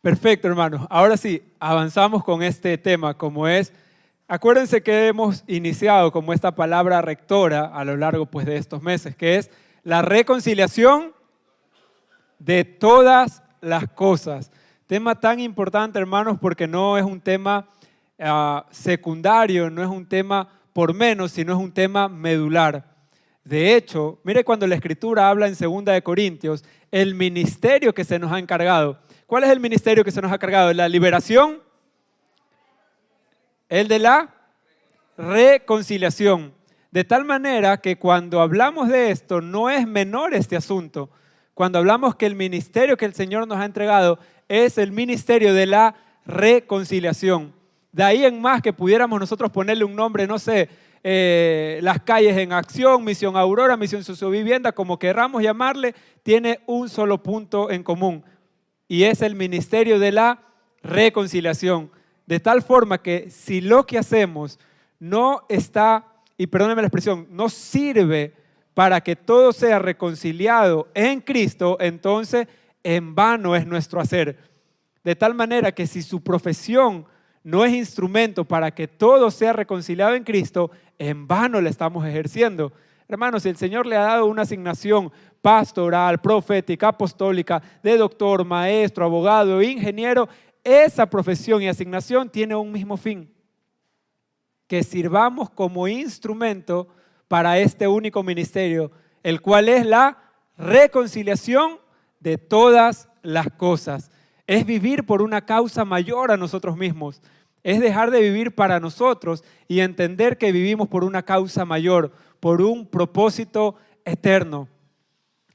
Perfecto, hermanos. Ahora sí, avanzamos con este tema, acuérdense que hemos iniciado como esta palabra rectora a lo largo pues, de estos meses, que es la reconciliación de todas las cosas. Tema tan importante, hermanos, porque no es un tema secundario, no es un tema por menos, sino es un tema medular. De hecho, mire cuando la Escritura habla en 2 de Corintios, el ministerio que se nos ha encargado. ¿Cuál es el ministerio que se nos ha encargado? ¿La liberación? El de la reconciliación. De tal manera que cuando hablamos de esto, no es menor este asunto. Cuando hablamos que el ministerio que el Señor nos ha entregado es el ministerio de la reconciliación. De ahí en más que pudiéramos nosotros ponerle un nombre, no sé, las calles en acción, Misión Aurora, Misión Sociovivienda, como querramos llamarle, tiene un solo punto en común y es el ministerio de la reconciliación. De tal forma que si lo que hacemos no está, y perdónenme la expresión, no sirve para que todo sea reconciliado en Cristo, entonces en vano es nuestro hacer. De tal manera que si su profesión no es instrumento para que todo sea reconciliado en Cristo, en vano la estamos ejerciendo. Hermanos, si el Señor le ha dado una asignación pastoral, profética, apostólica, de doctor, maestro, abogado, ingeniero, esa profesión y asignación tiene un mismo fin: que sirvamos como instrumento para este único ministerio, el cual es la reconciliación de todas las cosas. Es vivir por una causa mayor a nosotros mismos. Es dejar de vivir para nosotros y entender que vivimos por una causa mayor, por un propósito eterno.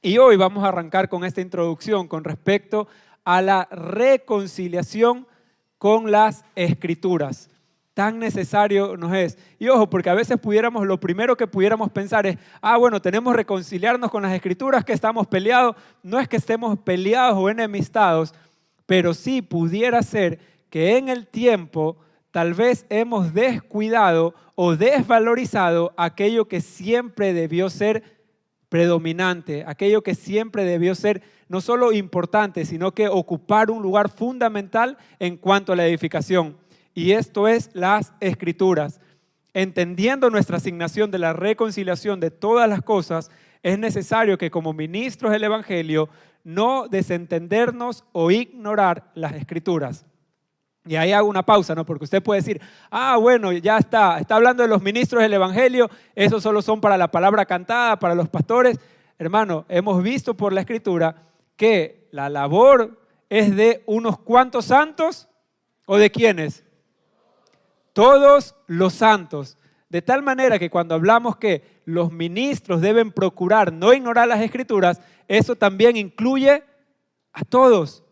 Y hoy vamos a arrancar con esta introducción con respecto a la reconciliación con las Escrituras. Tan necesario nos es. Y ojo, porque a veces lo primero que pudiéramos pensar es, bueno, tenemos que reconciliarnos con las Escrituras, que estamos peleados. No es que estemos peleados o enemistados, pero sí pudiera ser que en el tiempo tal vez hemos descuidado o desvalorizado aquello que siempre debió ser predominante, aquello que siempre debió ser no solo importante, sino que ocupar un lugar fundamental en cuanto a la edificación. Y esto es las Escrituras. Entendiendo nuestra asignación de la reconciliación de todas las cosas, es necesario que como ministros del Evangelio no desentendernos o ignorar las Escrituras. Y ahí hago una pausa, ¿no? Porque usted puede decir, bueno, ya está hablando de los ministros del Evangelio, esos solo son para la palabra cantada, para los pastores. Hermano, hemos visto por la Escritura que la labor es de unos cuantos santos, ¿o de quiénes? Todos los santos. De tal manera que cuando hablamos que los ministros deben procurar no ignorar las Escrituras, eso también incluye a todos.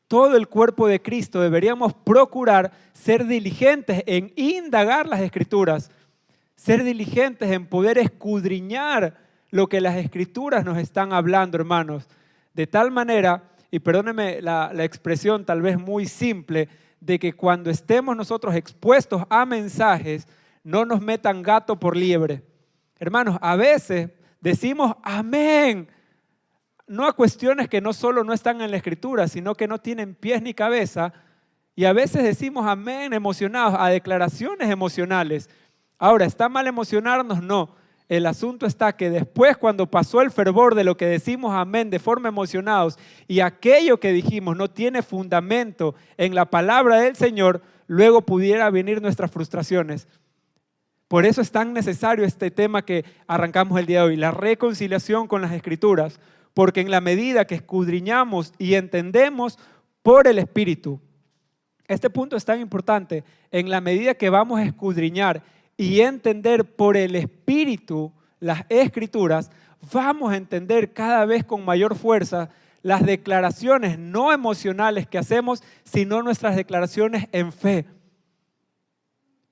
Todo el cuerpo de Cristo deberíamos procurar ser diligentes en indagar las Escrituras, ser diligentes en poder escudriñar lo que las Escrituras nos están hablando, hermanos. De tal manera, y perdónenme la expresión tal vez muy simple, de que cuando estemos nosotros expuestos a mensajes, no nos metan gato por liebre. Hermanos, a veces decimos amén, no a cuestiones que no solo no están en la Escritura, sino que no tienen pies ni cabeza. Y a veces decimos amén emocionados, a declaraciones emocionales. Ahora, ¿está mal emocionarnos? No. El asunto está que después, cuando pasó el fervor de lo que decimos amén de forma emocionados y aquello que dijimos no tiene fundamento en la palabra del Señor, luego pudiera venir nuestras frustraciones. Por eso es tan necesario este tema que arrancamos el día de hoy, la reconciliación con las Escrituras. Porque en la medida que escudriñamos y entendemos por el Espíritu, este punto es tan importante, en la medida que vamos a escudriñar y entender por el Espíritu las Escrituras, vamos a entender cada vez con mayor fuerza las declaraciones no emocionales que hacemos, sino nuestras declaraciones en fe.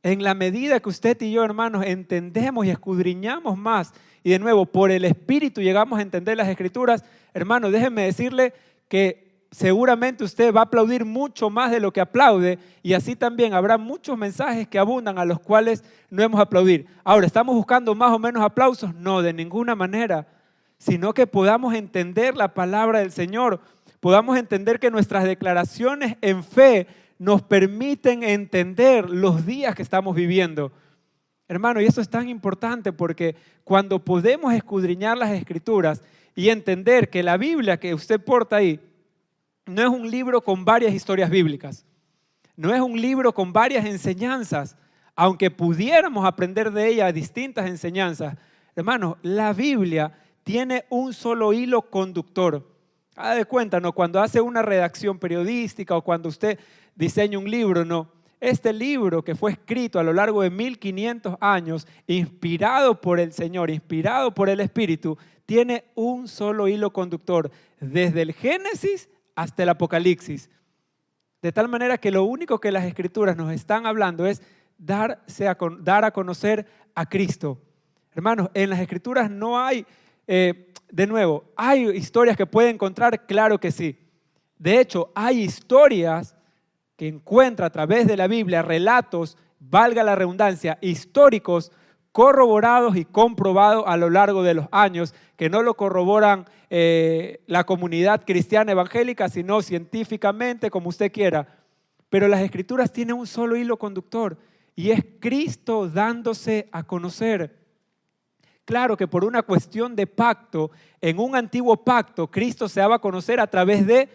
En la medida que usted y yo, hermanos, entendemos y escudriñamos más, y de nuevo, por el Espíritu llegamos a entender las Escrituras, hermano, déjenme decirle que seguramente usted va a aplaudir mucho más de lo que aplaude y así también habrá muchos mensajes que abundan a los cuales no hemos aplaudir. Ahora, ¿estamos buscando más o menos aplausos? No, de ninguna manera, sino que podamos entender la palabra del Señor, podamos entender que nuestras declaraciones en fe nos permiten entender los días que estamos viviendo. Hermano, y eso es tan importante porque cuando podemos escudriñar las Escrituras y entender que la Biblia que usted porta ahí no es un libro con varias historias bíblicas, no es un libro con varias enseñanzas, aunque pudiéramos aprender de ella distintas enseñanzas. Hermano, la Biblia tiene un solo hilo conductor. Haga de cuenta, ¿no? Cuando hace una redacción periodística o cuando usted diseña un libro, ¿no? Este libro que fue escrito a lo largo de 1500 años, inspirado por el Señor, inspirado por el Espíritu, tiene un solo hilo conductor, desde el Génesis hasta el Apocalipsis. De tal manera que lo único que las Escrituras nos están hablando es dar a conocer a Cristo. Hermanos, en las Escrituras no hay, de nuevo, ¿hay historias que puede encontrar? Claro que sí. De hecho, hay historias que encuentra a través de la Biblia, relatos, valga la redundancia, históricos, corroborados y comprobados a lo largo de los años, que no lo corroboran la comunidad cristiana evangélica, sino científicamente, como usted quiera. Pero las Escrituras tienen un solo hilo conductor y es Cristo dándose a conocer. Claro que por una cuestión de pacto, en un antiguo pacto, Cristo se daba a conocer a través de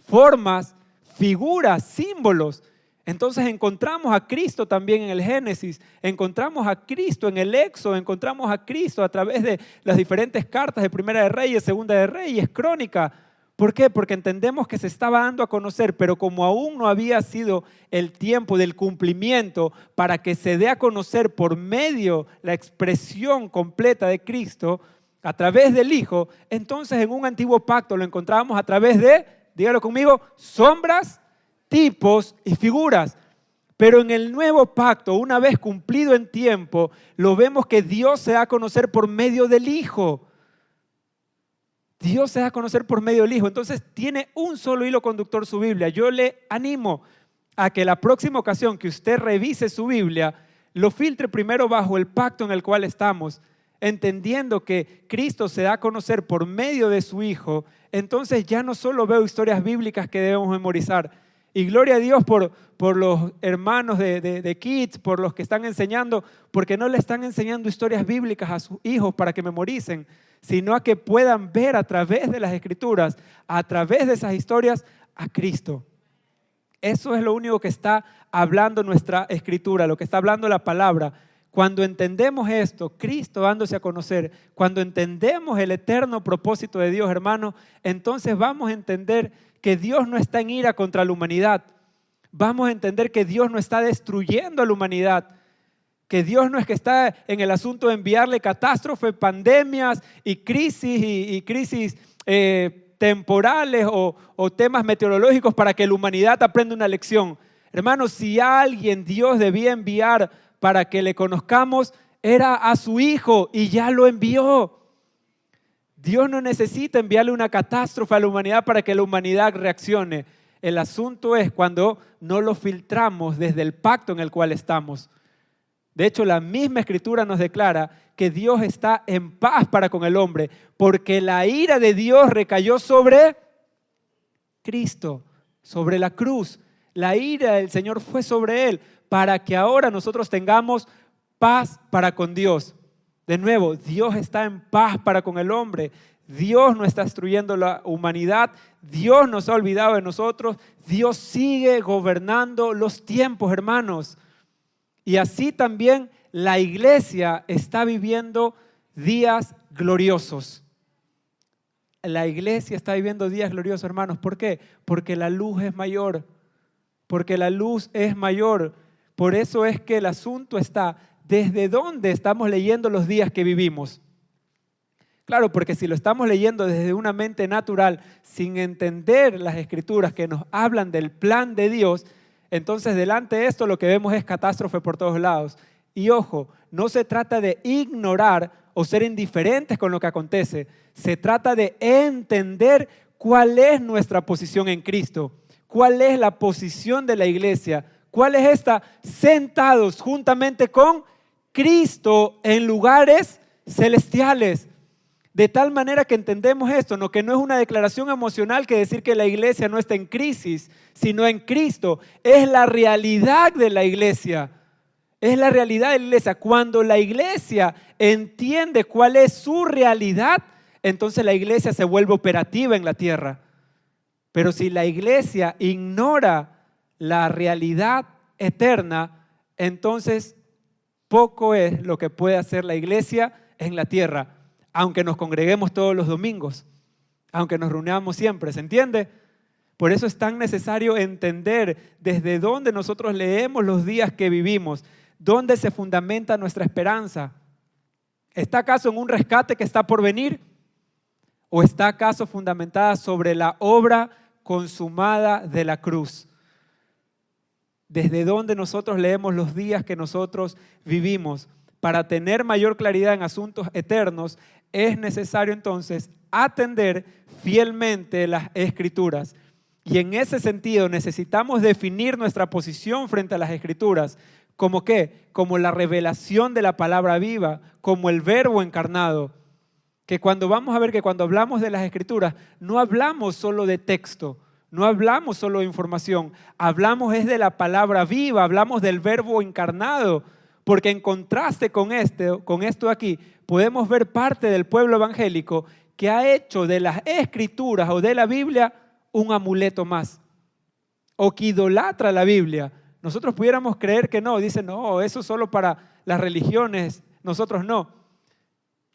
formas, figuras, símbolos. Entonces encontramos a Cristo también en el Génesis, encontramos a Cristo en el Éxodo, encontramos a Cristo a través de las diferentes cartas de Primera de Reyes, Segunda de Reyes, Crónica. ¿Por qué? Porque entendemos que se estaba dando a conocer, pero como aún no había sido el tiempo del cumplimiento para que se dé a conocer por medio la expresión completa de Cristo a través del Hijo, entonces en un antiguo pacto lo encontrábamos a través de, dígalo conmigo, sombras, tipos y figuras. Pero en el nuevo pacto, una vez cumplido en tiempo, lo vemos que Dios se da a conocer por medio del Hijo. Dios se da a conocer por medio del Hijo. Entonces tiene un solo hilo conductor su Biblia. Yo le animo a que la próxima ocasión que usted revise su Biblia, lo filtre primero bajo el pacto en el cual estamos, entendiendo que Cristo se da a conocer por medio de su Hijo. Entonces ya no solo veo historias bíblicas que debemos memorizar. Y gloria a Dios por los hermanos de Kids, por los que están enseñando, porque no le están enseñando historias bíblicas a sus hijos para que memoricen, sino a que puedan ver a través de las Escrituras, a través de esas historias, a Cristo. Eso es lo único que está hablando nuestra Escritura, lo que está hablando la palabra. Cuando entendemos esto, Cristo dándose a conocer, cuando entendemos el eterno propósito de Dios, hermano, entonces vamos a entender que Dios no está en ira contra la humanidad. Vamos a entender que Dios no está destruyendo a la humanidad. Que Dios no es que está en el asunto de enviarle catástrofes, pandemias y crisis temporales o temas meteorológicos para que la humanidad aprenda una lección. Hermanos, si a alguien Dios debía enviar para que le conozcamos, era a su Hijo y ya lo envió. Dios no necesita enviarle una catástrofe a la humanidad para que la humanidad reaccione. El asunto es cuando no lo filtramos desde el pacto en el cual estamos. De hecho, la misma Escritura nos declara que Dios está en paz para con el hombre, porque la ira de Dios recayó sobre Cristo, sobre la cruz. La ira del Señor fue sobre Él, para que ahora nosotros tengamos paz para con Dios. De nuevo, Dios está en paz para con el hombre. Dios no está destruyendo la humanidad. Dios no se ha olvidado de nosotros. Dios sigue gobernando los tiempos, hermanos. Y así también la iglesia está viviendo días gloriosos. La iglesia está viviendo días gloriosos, hermanos. ¿Por qué? Porque la luz es mayor. Porque la luz es mayor. Por eso es que el asunto está desde dónde estamos leyendo los días que vivimos. Claro, porque si lo estamos leyendo desde una mente natural, sin entender las Escrituras que nos hablan del plan de Dios, entonces delante de esto lo que vemos es catástrofe por todos lados. Y ojo, no se trata de ignorar o ser indiferentes con lo que acontece. Se trata de entender cuál es nuestra posición en Cristo, cuál es la posición de la iglesia, cuál es esta, sentados juntamente con Cristo en lugares celestiales. De tal manera que entendemos esto, ¿no? Que no es una declaración emocional que decir que la iglesia no está en crisis, sino en Cristo. Es la realidad de la iglesia. Es la realidad de la iglesia. Cuando la iglesia entiende cuál es su realidad, entonces la iglesia se vuelve operativa en la tierra. Pero si la iglesia ignora la realidad eterna, entonces poco es lo que puede hacer la iglesia en la tierra, aunque nos congreguemos todos los domingos, aunque nos reunamos siempre, ¿se entiende? Por eso es tan necesario entender desde dónde nosotros leemos los días que vivimos, dónde se fundamenta nuestra esperanza. ¿Está acaso en un rescate que está por venir? ¿O está acaso fundamentada sobre la obra consumada de la cruz? Desde dónde nosotros leemos los días que nosotros vivimos. Para tener mayor claridad en asuntos eternos, es necesario entonces atender fielmente las Escrituras. Y en ese sentido necesitamos definir nuestra posición frente a las Escrituras. ¿Como qué? Como la revelación de la palabra viva, como el Verbo encarnado. Que cuando vamos a ver que cuando hablamos de las Escrituras, no hablamos solo de texto, no hablamos solo de información, hablamos es de la palabra viva, hablamos del Verbo encarnado. Porque en contraste con esto aquí, podemos ver parte del pueblo evangélico que ha hecho de las Escrituras o de la Biblia un amuleto más, o que idolatra la Biblia. Nosotros pudiéramos creer que no, dicen, no, eso es solo para las religiones, nosotros no.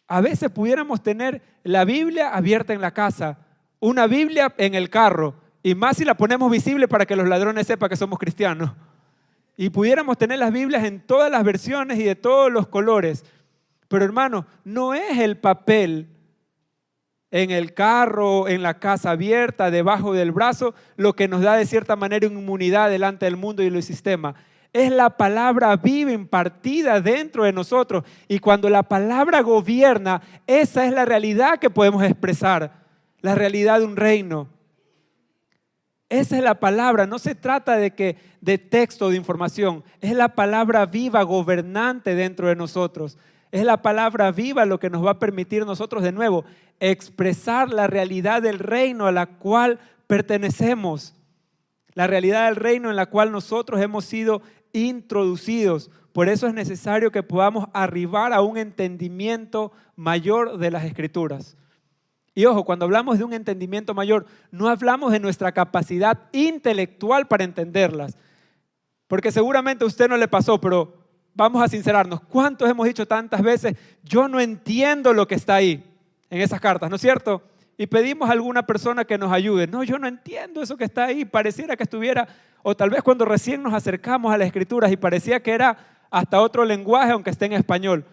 A veces pudiéramos tener la Biblia abierta en la casa, una Biblia en el carro, y más si la ponemos visible para que los ladrones sepan que somos cristianos. Y pudiéramos tener las Biblias en todas las versiones y de todos los colores. Pero hermano, no es el papel en el carro, en la casa abierta, debajo del brazo, lo que nos da de cierta manera inmunidad delante del mundo y del sistema. Es la palabra viva impartida dentro de nosotros. Y cuando la palabra gobierna, esa es la realidad que podemos expresar. La realidad de un reino. Esa es la palabra, no se trata de texto o de información, es la palabra viva gobernante dentro de nosotros. Es la palabra viva lo que nos va a permitir nosotros de nuevo expresar la realidad del reino a la cual pertenecemos. La realidad del reino en la cual nosotros hemos sido introducidos. Por eso es necesario que podamos arribar a un entendimiento mayor de las Escrituras. Y ojo, cuando hablamos de un entendimiento mayor, no hablamos de nuestra capacidad intelectual para entenderlas. Porque seguramente a usted no le pasó, pero vamos a sincerarnos. ¿Cuántos hemos dicho tantas veces, yo no entiendo lo que está ahí en esas cartas, ¿no es cierto? Y pedimos a alguna persona que nos ayude. No, yo no entiendo eso que está ahí. Pareciera que estuviera, o tal vez cuando recién nos acercamos a las Escrituras y parecía que era hasta otro lenguaje, aunque esté en español.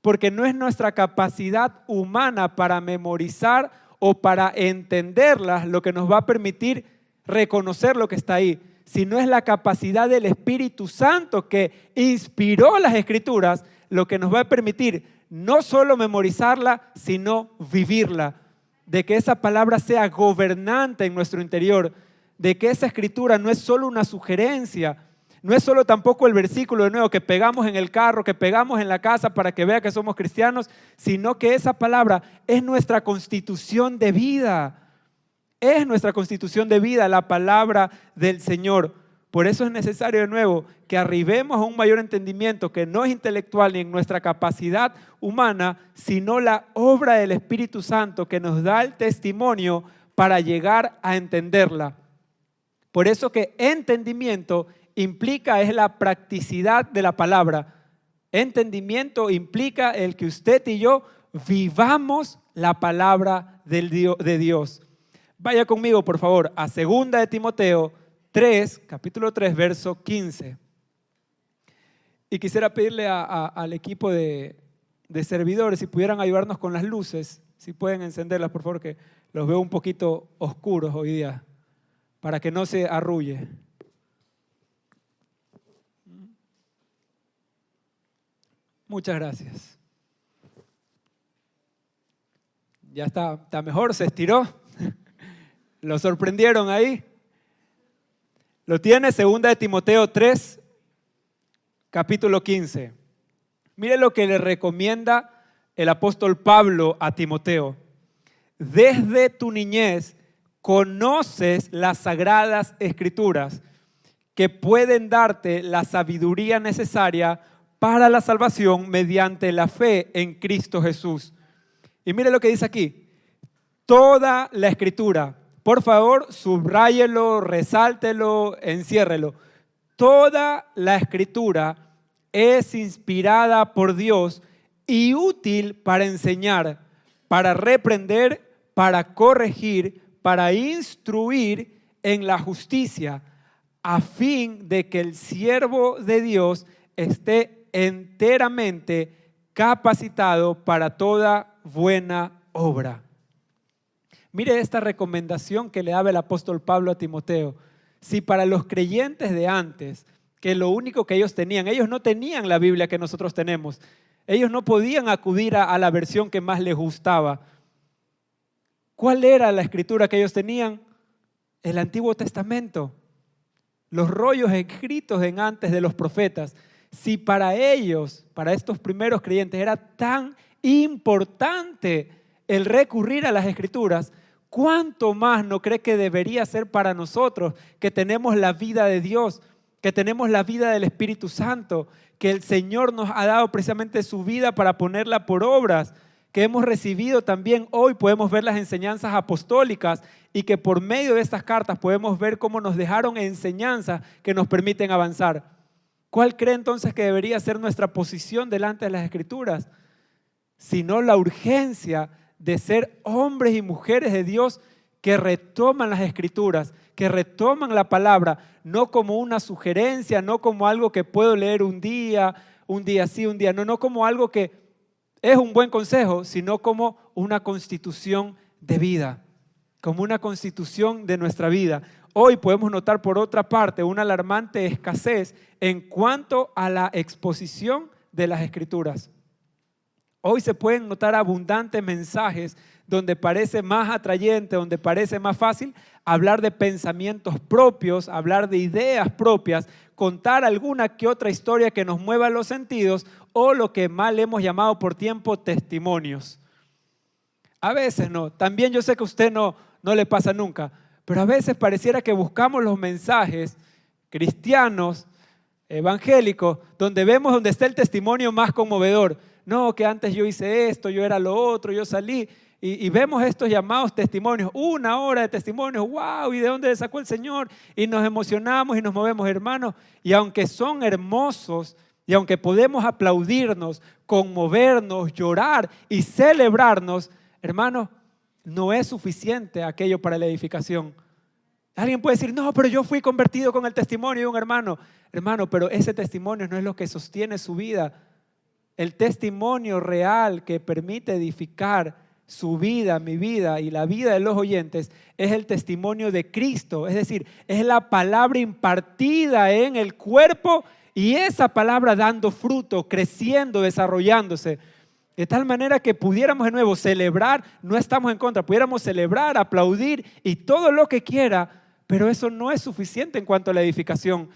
Porque no es nuestra capacidad humana para memorizar o para entenderlas lo que nos va a permitir reconocer lo que está ahí, sino es la capacidad del Espíritu Santo que inspiró las Escrituras lo que nos va a permitir no solo memorizarla, sino vivirla. De que esa palabra sea gobernante en nuestro interior, de que esa Escritura no es solo una sugerencia, no es solo tampoco el versículo de nuevo que pegamos en el carro, que pegamos en la casa para que vea que somos cristianos, sino que esa palabra es nuestra constitución de vida. Es nuestra constitución de vida, la palabra del Señor. Por eso es necesario de nuevo que arribemos a un mayor entendimiento que no es intelectual ni en nuestra capacidad humana, sino la obra del Espíritu Santo que nos da el testimonio para llegar a entenderla. Por eso que entendimiento implica es la practicidad de la palabra. Entendimiento implica el que usted y yo vivamos la palabra de Dios. Vaya conmigo, por favor, a 2 de Timoteo 3, capítulo 3, verso 15. Y quisiera pedirle al equipo de servidores si pudieran ayudarnos con las luces, si pueden encenderlas, por favor, que los veo un poquito oscuros hoy día, para que no se arrulle. Muchas gracias. Ya está mejor, se estiró. ¿Lo sorprendieron ahí? Lo tiene 2 de Timoteo 3, capítulo 15. Mire lo que le recomienda el apóstol Pablo a Timoteo: desde tu niñez conoces las sagradas escrituras que pueden darte la sabiduría necesaria para la salvación mediante la fe en Cristo Jesús. Y mire lo que dice aquí: toda la escritura. Por favor, subráyelo, resáltelo, enciérrelo. Toda la escritura es inspirada por Dios y útil para enseñar, para reprender, para corregir, para instruir en la justicia, a fin de que el siervo de Dios esté enteramente capacitado para toda buena obra. Mire esta recomendación que le daba el apóstol Pablo a Timoteo. Si para los creyentes de antes, que lo único que ellos no tenían la Biblia que nosotros tenemos, ellos no podían acudir a la versión que más les gustaba. ¿Cuál era la escritura que ellos tenían? El Antiguo Testamento, los rollos escritos en antes de los profetas. Si para ellos, para estos primeros creyentes, era tan importante el recurrir a las escrituras, ¿cuánto más no cree que debería ser para nosotros, que tenemos la vida de Dios, que tenemos la vida del Espíritu Santo, que el Señor nos ha dado precisamente su vida para ponerla por obras, que hemos recibido también hoy, podemos ver las enseñanzas apostólicas y que por medio de estas cartas podemos ver cómo nos dejaron enseñanzas que nos permiten avanzar? ¿Cuál cree entonces que debería ser nuestra posición delante de las Escrituras? Sino la urgencia de ser hombres y mujeres de Dios que retoman las Escrituras, que retoman la palabra, no como una sugerencia, no como algo que puedo leer un día sí, un día no como algo que es un buen consejo, sino como una constitución de vida, como una constitución de nuestra vida. Hoy podemos notar por otra parte una alarmante escasez en cuanto a la exposición de las Escrituras. Hoy se pueden notar abundantes mensajes donde parece más atrayente, donde parece más fácil hablar de pensamientos propios, hablar de ideas propias, contar alguna que otra historia que nos mueva los sentidos o lo que mal hemos llamado por tiempo testimonios. A veces no, también yo sé que a usted no le pasa nunca, pero a veces pareciera que buscamos los mensajes cristianos, evangélicos, donde está el testimonio más conmovedor. No, que antes yo hice esto, yo era lo otro, yo salí. Y vemos estos llamados testimonios, 1 hora de testimonios, wow, ¿y de dónde sacó el Señor? Y nos emocionamos y nos movemos, hermanos. Y aunque son hermosos, y aunque podemos aplaudirnos, conmovernos, llorar y celebrarnos, hermanos, no es suficiente aquello para la edificación. Alguien puede decir, no, pero yo fui convertido con el testimonio de un hermano. Hermano, pero ese testimonio no es lo que sostiene su vida. El testimonio real que permite edificar su vida, mi vida y la vida de los oyentes es el testimonio de Cristo. Es decir, es la palabra impartida en el cuerpo y esa palabra dando fruto, creciendo, desarrollándose. De tal manera que pudiéramos de nuevo celebrar, no estamos en contra, pudiéramos celebrar, aplaudir y todo lo que quiera, pero eso no es suficiente en cuanto a la edificación.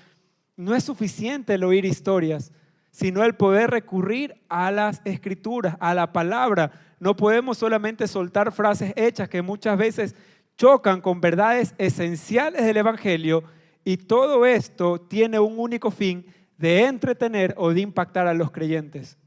No es suficiente el oír historias, sino el poder recurrir a las Escrituras, a la palabra. No podemos solamente soltar frases hechas que muchas veces chocan con verdades esenciales del Evangelio, y todo esto tiene un único fin: de entretener o de impactar a los creyentes.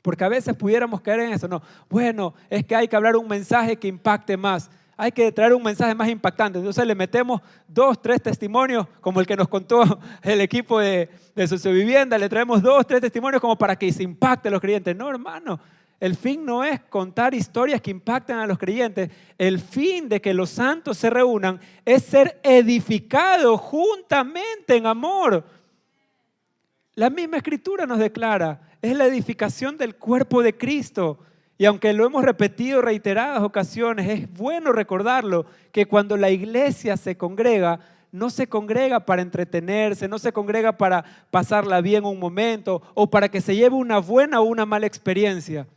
Porque a veces pudiéramos caer en eso. No, bueno, es que hay que hablar un mensaje que impacte más. Hay que traer un mensaje más impactante. Entonces le metemos 2, 3 testimonios, como el que nos contó el equipo de Sociovivienda. Le traemos 2, 3 testimonios como para que se impacte a los creyentes. No, hermano. El fin no es contar historias que impacten a los creyentes. El fin de que los santos se reúnan es ser edificados juntamente en amor. La misma Escritura nos declara, es la edificación del cuerpo de Cristo. Y aunque lo hemos repetido reiteradas ocasiones, es bueno recordarlo, que cuando la iglesia se congrega, no se congrega para entretenerse, no se congrega para pasarla bien un momento o para que se lleve una buena o una mala experiencia.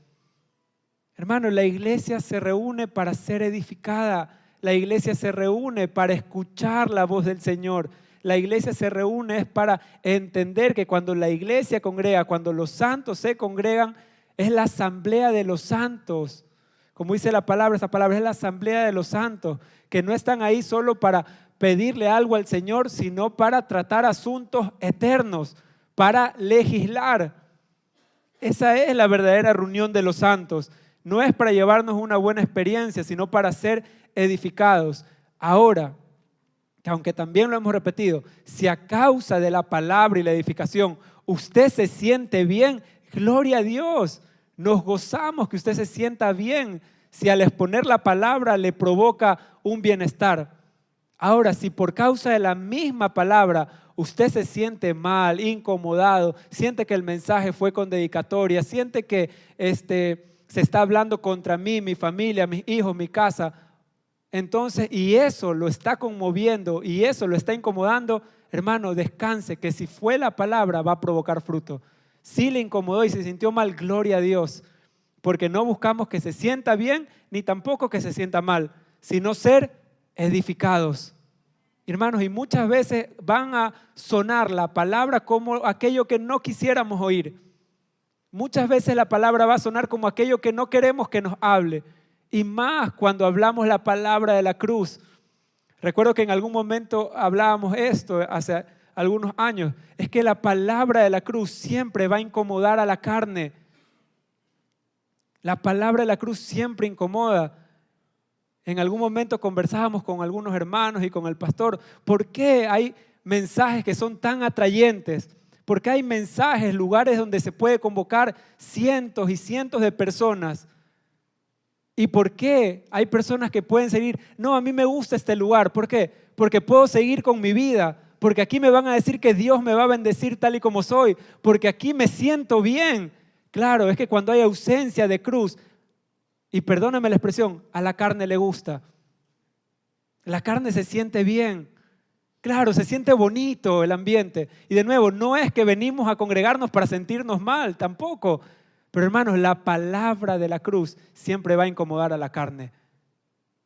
Hermano, la iglesia se reúne para ser edificada. La iglesia se reúne para escuchar la voz del Señor. La iglesia se reúne es para entender que cuando la iglesia congrega, cuando los santos se congregan, Es la asamblea de los santos. Como dice la palabra, esa palabra es la asamblea de los santos, que no están ahí solo para pedirle algo al Señor, sino para tratar asuntos eternos, para legislar. Esa es la verdadera reunión de los santos. No es para llevarnos una buena experiencia, sino para ser edificados. Ahora, que aunque también lo hemos repetido, si a causa de la palabra y la edificación usted se siente bien, gloria a Dios. Nos gozamos que usted se sienta bien si al exponer la palabra le provoca un bienestar. Ahora, si por causa de la misma palabra usted se siente mal, incomodado, siente que el mensaje fue con dedicatoria, siente que se está hablando contra mí, mi familia, mis hijos, mi casa, entonces, y eso lo está conmoviendo y eso lo está incomodando, hermano, descanse, que si fue la palabra va a provocar fruto. Si le incomodó y se sintió mal, gloria a Dios, porque no buscamos que se sienta bien ni tampoco que se sienta mal, sino ser edificados. Hermanos, y muchas veces van a sonar la palabra como aquello que no quisiéramos oír. Muchas veces la palabra va a sonar como aquello que no queremos que nos hable. Y más cuando hablamos la palabra de la cruz. Recuerdo que en algún momento hablábamos esto hace algunos años. Es que la palabra de la cruz siempre va a incomodar a la carne. La palabra de la cruz siempre incomoda. En algún momento conversábamos con algunos hermanos y con el pastor. ¿Por qué hay mensajes que son tan atrayentes? ¿Por qué hay mensajes, lugares donde se puede convocar cientos y cientos de personas? ¿Y por qué hay personas que pueden seguir? No, a mí me gusta este lugar. ¿Por qué? Porque puedo seguir con mi vida. Porque aquí me van a decir que Dios me va a bendecir tal y como soy. Porque aquí me siento bien. Claro, es que cuando hay ausencia de cruz, y perdóname la expresión, a la carne le gusta. La carne se siente bien. Claro, se siente bonito el ambiente. Y de nuevo, no es que venimos a congregarnos para sentirnos mal, tampoco. Pero hermanos, la palabra de la cruz siempre va a incomodar a la carne.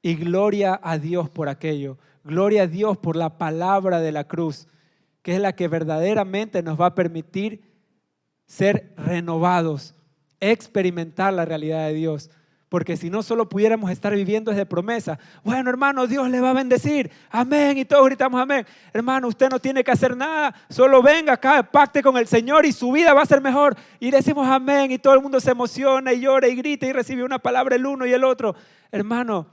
Y gloria a Dios por aquello. Gloria a Dios por la palabra de la cruz, que es la que verdaderamente nos va a permitir ser renovados, experimentar la realidad de Dios. Porque si no, solo pudiéramos estar viviendo desde promesa. Bueno, hermano, Dios le va a bendecir. Amén. Y todos gritamos amén. Hermano, usted no tiene que hacer nada. Solo venga acá, pacte con el Señor y su vida va a ser mejor. Y decimos amén y todo el mundo se emociona y llora y grita y recibe una palabra el uno y el otro. Hermano,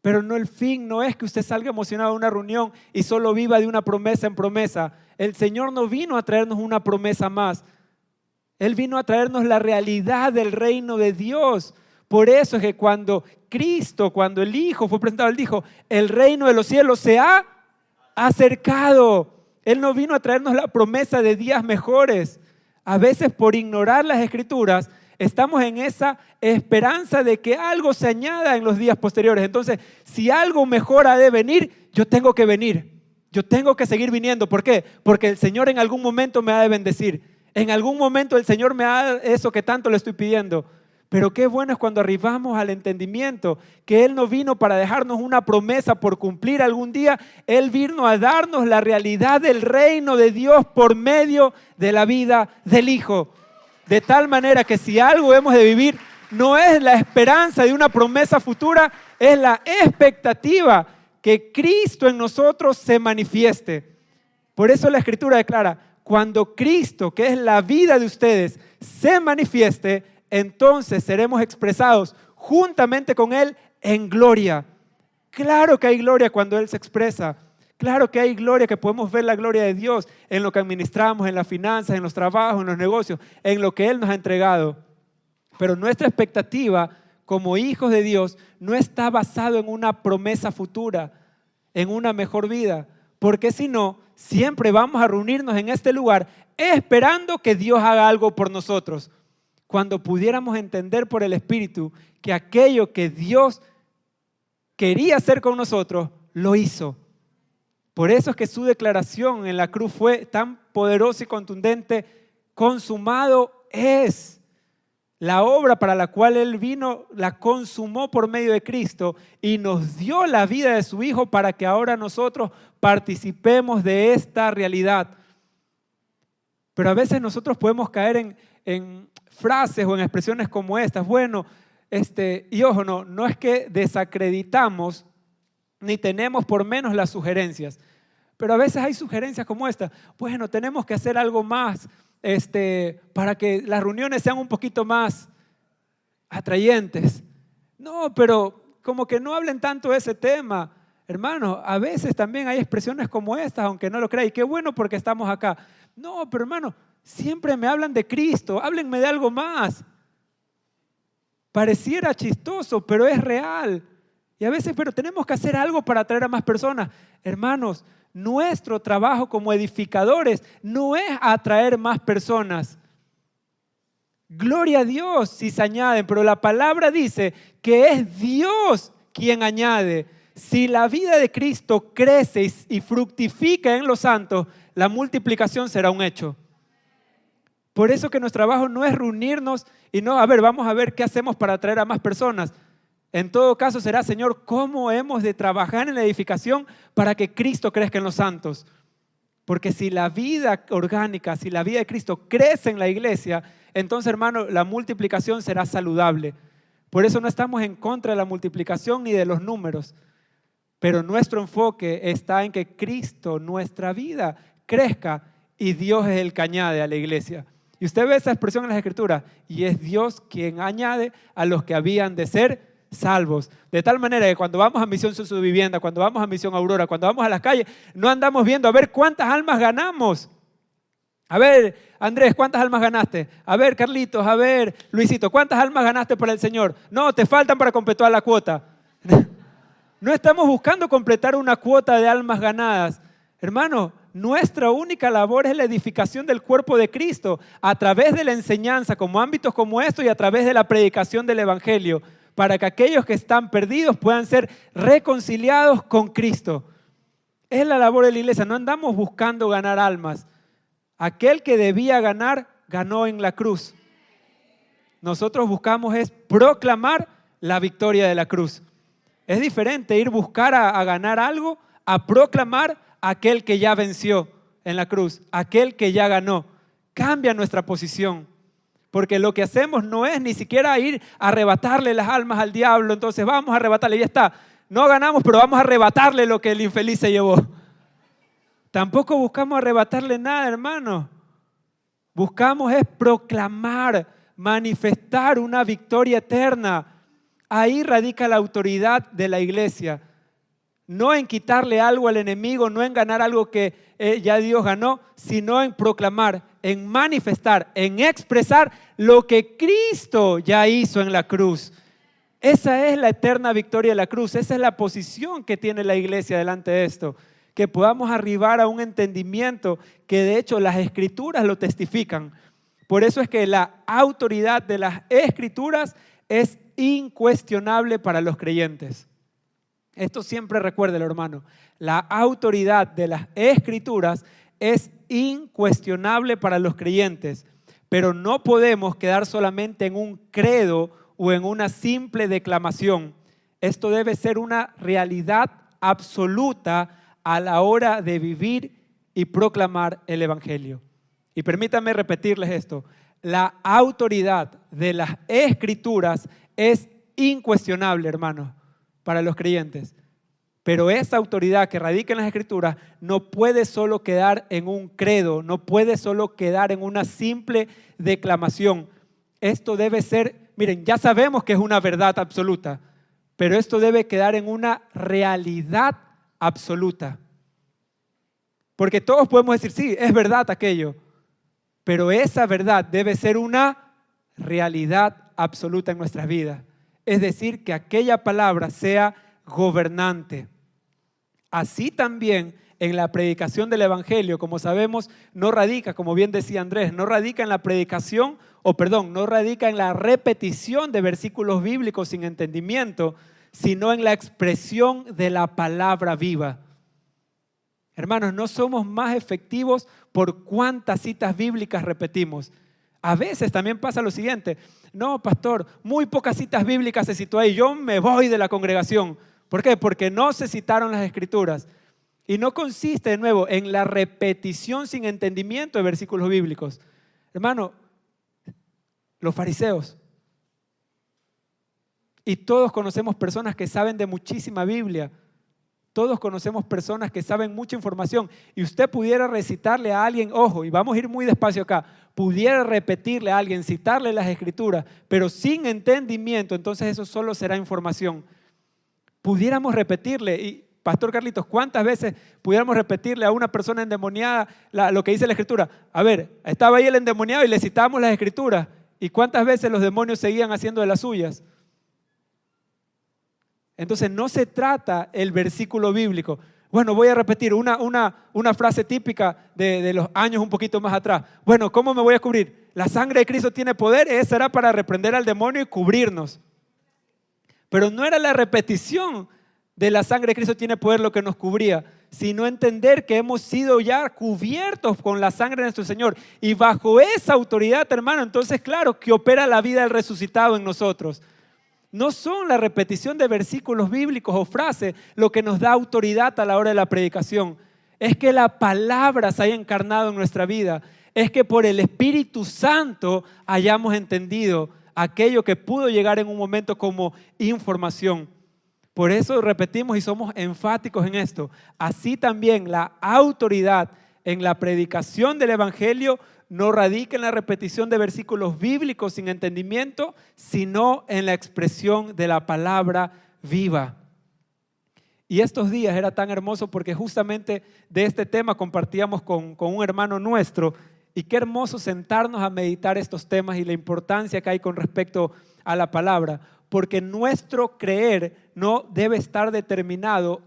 pero no, el fin no es que usted salga emocionado de una reunión y solo viva de una promesa en promesa. El Señor no vino a traernos una promesa más. Él vino a traernos la realidad del reino de Dios. Por eso es que cuando el Hijo fue presentado, Él dijo, el reino de los cielos se ha acercado. Él no vino a traernos la promesa de días mejores. A veces por ignorar las Escrituras, estamos en esa esperanza de que algo se añada en los días posteriores. Entonces, si algo mejor ha de venir, yo tengo que venir. Yo tengo que seguir viniendo. ¿Por qué? Porque el Señor en algún momento me ha de bendecir. En algún momento el Señor me da eso que tanto le estoy pidiendo. Pero qué bueno es cuando arribamos al entendimiento que Él no vino para dejarnos una promesa por cumplir algún día. Él vino a darnos la realidad del reino de Dios por medio de la vida del Hijo. De tal manera que si algo hemos de vivir, no es la esperanza de una promesa futura, es la expectativa que Cristo en nosotros se manifieste. Por eso la Escritura declara, cuando Cristo, que es la vida de ustedes, se manifieste, entonces seremos expresados juntamente con Él en gloria. Claro que hay gloria cuando Él se expresa. Claro que hay gloria, que podemos ver la gloria de Dios en lo que administramos, en las finanzas, en los trabajos, en los negocios, en lo que Él nos ha entregado. Pero nuestra expectativa como hijos de Dios no está basado en una promesa futura, en una mejor vida. Porque si no, siempre vamos a reunirnos en este lugar esperando que Dios haga algo por nosotros. Cuando pudiéramos entender por el Espíritu que aquello que Dios quería hacer con nosotros, lo hizo. Por eso es que su declaración en la cruz fue tan poderosa y contundente. Consumado es. La obra para la cual Él vino, la consumó por medio de Cristo y nos dio la vida de su Hijo para que ahora nosotros participemos de esta realidad. Pero a veces nosotros podemos caer en frases o en expresiones como estas. Bueno, y ojo, no es que desacreditamos ni tenemos por menos las sugerencias, pero a veces hay sugerencias como esta. Bueno, tenemos que hacer algo más para que las reuniones sean un poquito más atrayentes. No, pero como que no hablen tanto de ese tema. Hermano, a veces también hay expresiones como estas, aunque no lo crea, y qué bueno porque estamos acá. No, pero hermano, siempre me hablan de Cristo, háblenme de algo más. Pareciera chistoso, pero es real. Y a veces, pero tenemos que hacer algo para atraer a más personas. Hermanos, nuestro trabajo como edificadores no es atraer más personas. Gloria a Dios si se añaden, pero la palabra dice que es Dios quien añade. Si la vida de Cristo crece y fructifica en los santos, la multiplicación será un hecho. Por eso que nuestro trabajo no es reunirnos y vamos a ver qué hacemos para atraer a más personas. En todo caso será, Señor, ¿cómo hemos de trabajar en la edificación para que Cristo crezca en los santos? Porque si la vida orgánica, si la vida de Cristo crece en la iglesia, entonces, hermano, la multiplicación será saludable. Por eso no estamos en contra de la multiplicación ni de los números. Pero nuestro enfoque está en que Cristo, nuestra vida, crezca y Dios es el que añade a la iglesia. Y usted ve esa expresión en las Escrituras, y es Dios quien añade a los que habían de ser salvos. De tal manera que cuando vamos a Misión Su Vivienda, cuando vamos a Misión Aurora, cuando vamos a las calles, no andamos viendo a ver cuántas almas ganamos. A ver, Andrés, ¿cuántas almas ganaste? A ver, Carlitos, a ver, Luisito, ¿cuántas almas ganaste para el Señor? No, te faltan para completar la cuota. No estamos buscando completar una cuota de almas ganadas. Hermano, nuestra única labor es la edificación del cuerpo de Cristo a través de la enseñanza, como ámbitos como estos, y a través de la predicación del Evangelio, para que aquellos que están perdidos puedan ser reconciliados con Cristo. Es la labor de la iglesia, no andamos buscando ganar almas. Aquel que debía ganar, ganó en la cruz. Nosotros buscamos es proclamar la victoria de la cruz. Es diferente ir buscar a ganar algo a proclamar a aquel que ya venció en la cruz, aquel que ya ganó. Cambia nuestra posición. Porque lo que hacemos no es ni siquiera ir a arrebatarle las almas al diablo. Entonces vamos a arrebatarle, ya está. No ganamos, pero vamos a arrebatarle lo que el infeliz se llevó. Tampoco buscamos arrebatarle nada, hermano. Buscamos es proclamar, manifestar una victoria eterna. Ahí radica la autoridad de la iglesia. No en quitarle algo al enemigo, no en ganar algo que ya Dios ganó, sino en proclamar, en manifestar, en expresar lo que Cristo ya hizo en la cruz. Esa es la eterna victoria de la cruz. Esa es la posición que tiene la iglesia delante de esto. Que podamos arribar a un entendimiento que de hecho las Escrituras lo testifican. Por eso es que la autoridad de las Escrituras es incuestionable para los creyentes. Esto siempre recuérdelo, hermano. La autoridad de las Escrituras es incuestionable para los creyentes, pero no podemos quedar solamente en un credo o en una simple declamación. Esto debe ser una realidad absoluta a la hora de vivir y proclamar el Evangelio. Y permítanme repetirles esto. La autoridad de las Escrituras es incuestionable, hermanos, para los creyentes. Pero esa autoridad que radica en las Escrituras no puede solo quedar en un credo, no puede solo quedar en una simple declamación. Esto debe ser, miren, ya sabemos que es una verdad absoluta, pero esto debe quedar en una realidad absoluta. Porque todos podemos decir, sí, es verdad aquello, pero esa verdad debe ser una realidad absoluta en nuestras vidas. Es decir, que aquella palabra sea gobernante. Así también en la predicación del Evangelio, como sabemos, no radica, como bien decía Andrés, no radica en la predicación, no radica en la repetición de versículos bíblicos sin entendimiento, sino en la expresión de la palabra viva. Hermanos, no somos más efectivos por cuántas citas bíblicas repetimos. A veces también pasa lo siguiente: no, pastor, muy pocas citas bíblicas se citó ahí, yo me voy de la congregación. ¿Por qué? Porque no se citaron las Escrituras. Y no consiste, de nuevo, en la repetición sin entendimiento de versículos bíblicos. Hermano, Los fariseos. Y todos conocemos personas que saben de muchísima Biblia. Todos conocemos personas que saben mucha información. Y usted pudiera recitarle a alguien, ojo, y vamos a ir muy despacio acá, pudiera repetirle a alguien, citarle las escrituras, pero sin entendimiento, entonces eso solo será información. Pudiéramos repetirle, y Pastor Carlitos, ¿cuántas veces pudiéramos repetirle a una persona endemoniada lo que dice la escritura? A ver, estaba ahí el endemoniado y le citábamos las escrituras. ¿Y cuántas veces los demonios seguían haciendo de las suyas? Entonces no se trata el versículo bíblico. Bueno, voy a repetir una frase típica de los años un poquito más atrás. Bueno, ¿cómo me voy a cubrir? La sangre de Cristo tiene poder, esa era para reprender al demonio y cubrirnos. Pero no era la repetición de la sangre de Cristo tiene poder lo que nos cubría, sino entender que hemos sido ya cubiertos con la sangre de nuestro Señor. Y bajo esa autoridad, hermano, entonces claro que opera la vida del resucitado en nosotros. No son la repetición de versículos bíblicos o frases lo que nos da autoridad a la hora de la predicación. Es que la palabra se haya encarnado en nuestra vida. Es que por el Espíritu Santo hayamos entendido aquello que pudo llegar en un momento como información. Por eso repetimos y somos enfáticos en esto. Así también la autoridad en la predicación del Evangelio no radica en la repetición de versículos bíblicos sin entendimiento, sino en la expresión de la palabra viva. Y estos días era tan hermoso porque justamente de este tema compartíamos con un hermano nuestro, y qué hermoso sentarnos a meditar estos temas y la importancia que hay con respecto a la palabra, porque nuestro creer no debe estar determinado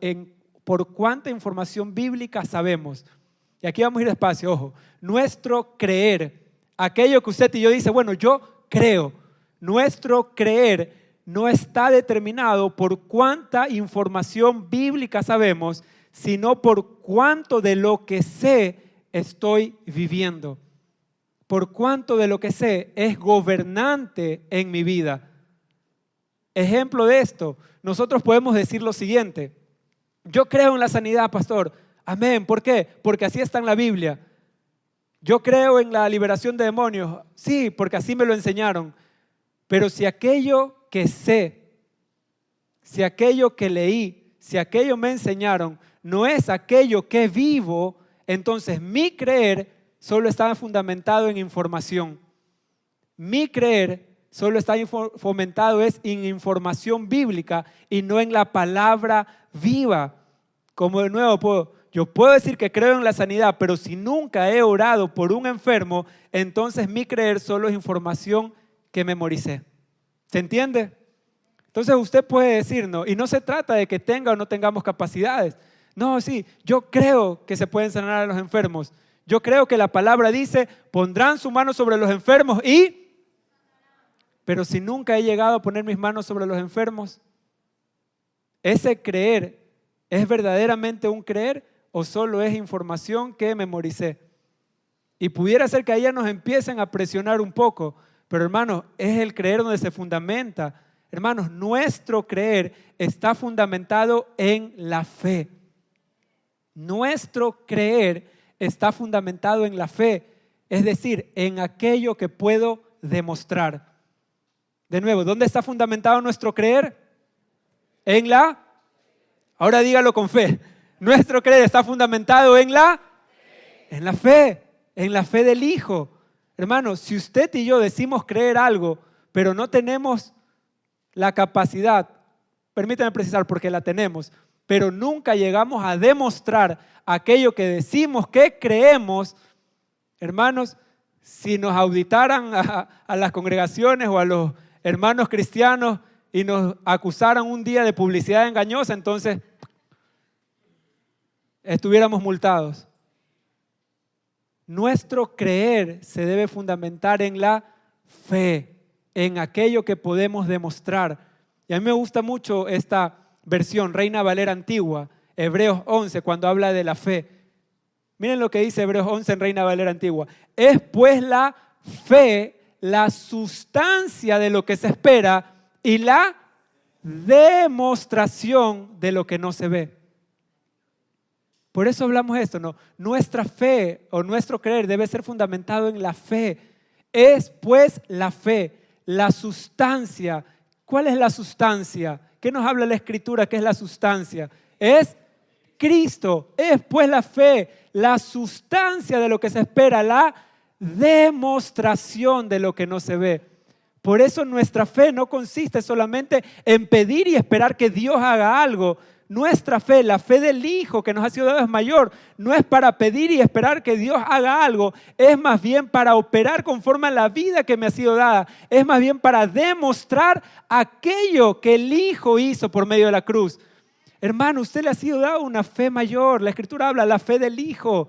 por cuánta información bíblica sabemos. Y aquí vamos a ir despacio, ojo. Nuestro creer, aquello que usted y yo dice, bueno, yo creo. Nuestro creer no está determinado por cuánta información bíblica sabemos, sino por cuánto de lo que sé estoy viviendo. Por cuánto de lo que sé es gobernante en mi vida. Ejemplo de esto, nosotros podemos decir lo siguiente: yo creo en la sanidad, pastor. Amén. ¿Por qué? Porque así está en la Biblia. Yo creo en la liberación de demonios. Sí, porque así me lo enseñaron. Pero si aquello que sé, si aquello que leí, si aquello me enseñaron, no es aquello que vivo, entonces mi creer solo está fundamentado en información. Mi creer solo está fomentado en información bíblica y no en la palabra viva. Como de nuevo yo puedo decir que creo en la sanidad, pero si nunca he orado por un enfermo, entonces mi creer solo es información que memoricé. ¿Se entiende? Entonces usted puede decir, no, y no se trata de que tenga o no tengamos capacidades. No, sí, yo creo que se pueden sanar a los enfermos. Yo creo que la palabra dice, pondrán su mano sobre los enfermos pero si nunca he llegado a poner mis manos sobre los enfermos, ¿ese creer es verdaderamente un creer o solo es información que memoricé? Y pudiera ser que ahí ya nos empiecen a presionar un poco, pero hermanos, es el creer donde se fundamenta. Hermanos, nuestro creer está fundamentado en la fe. Nuestro creer está fundamentado en la fe, es decir, en aquello que puedo demostrar. De nuevo, ¿dónde está fundamentado nuestro creer? Ahora dígalo con fe. Nuestro creer está fundamentado en la fe del Hijo. Hermanos, si usted y yo decimos creer algo, pero no tenemos la capacidad, permítame precisar porque la tenemos, pero nunca llegamos a demostrar aquello que decimos que creemos, hermanos, si nos auditaran a las congregaciones o a los hermanos cristianos y nos acusaran un día de publicidad engañosa, entonces estuviéramos multados. Nuestro creer se debe fundamentar en la fe, en aquello que podemos demostrar. Y a mí me gusta mucho esta versión, Reina Valera Antigua, Hebreos 11, cuando habla de la fe. Miren lo que dice Hebreos 11 en Reina Valera Antigua. Es pues la fe la sustancia de lo que se espera y la demostración de lo que no se ve. Por eso hablamos de esto, ¿no? Nuestra fe o nuestro creer debe ser fundamentado en la fe, Es pues la fe, la sustancia. ¿Cuál es la sustancia? ¿Qué nos habla la Escritura? ¿Qué es la sustancia? Es Cristo. Es pues la fe, la sustancia de lo que se espera, la demostración de lo que no se ve. Por eso nuestra fe no consiste solamente en pedir y esperar que Dios haga algo. Nuestra fe, la fe del Hijo que nos ha sido dado es mayor. No es para pedir y esperar que Dios haga algo. Es más bien para operar conforme a la vida que me ha sido dada. Es más bien para demostrar aquello que el Hijo hizo por medio de la cruz. Hermano, usted le ha sido dado una fe mayor. La Escritura habla la fe del Hijo.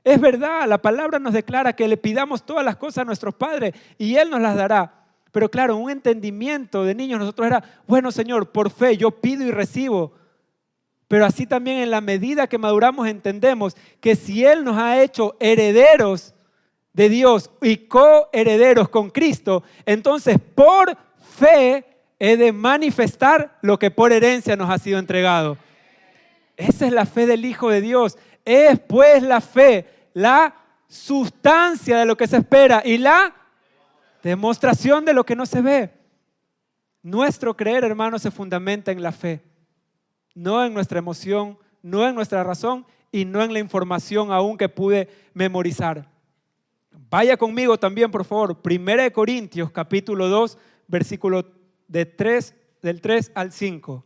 Es verdad, la palabra nos declara que le pidamos todas las cosas a nuestros padres y Él nos las dará. Pero claro, un entendimiento de niños nosotros era, bueno Señor, por fe yo pido y recibo. Pero así también en la medida que maduramos entendemos que si Él nos ha hecho herederos de Dios y coherederos con Cristo, entonces por fe he de manifestar lo que por herencia nos ha sido entregado. Esa es la fe del Hijo de Dios. Es pues la fe, la sustancia de lo que se espera y la demostración de lo que no se ve. Nuestro creer, hermanos, se fundamenta en la fe, no en nuestra emoción, no en nuestra razón y no en la información aún que pude memorizar. Vaya conmigo también, por favor, 1 Corintios capítulo 2, versículo del 3 al 5.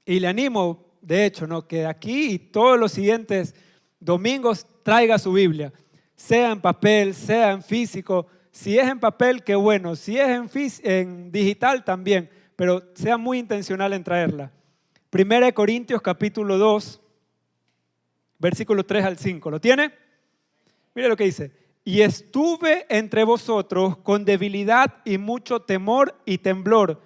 Y le animo, de hecho, ¿no?, que aquí y todos los siguientes domingos traiga su Biblia, sea en papel, sea en físico. Si es en papel, qué bueno. Si es en digital, también. Pero sea muy intencional en traerla. 1 Corintios capítulo 2, versículo 3 al 5. ¿Lo tiene? Mire lo que dice. Y estuve entre vosotros con debilidad y mucho temor y temblor.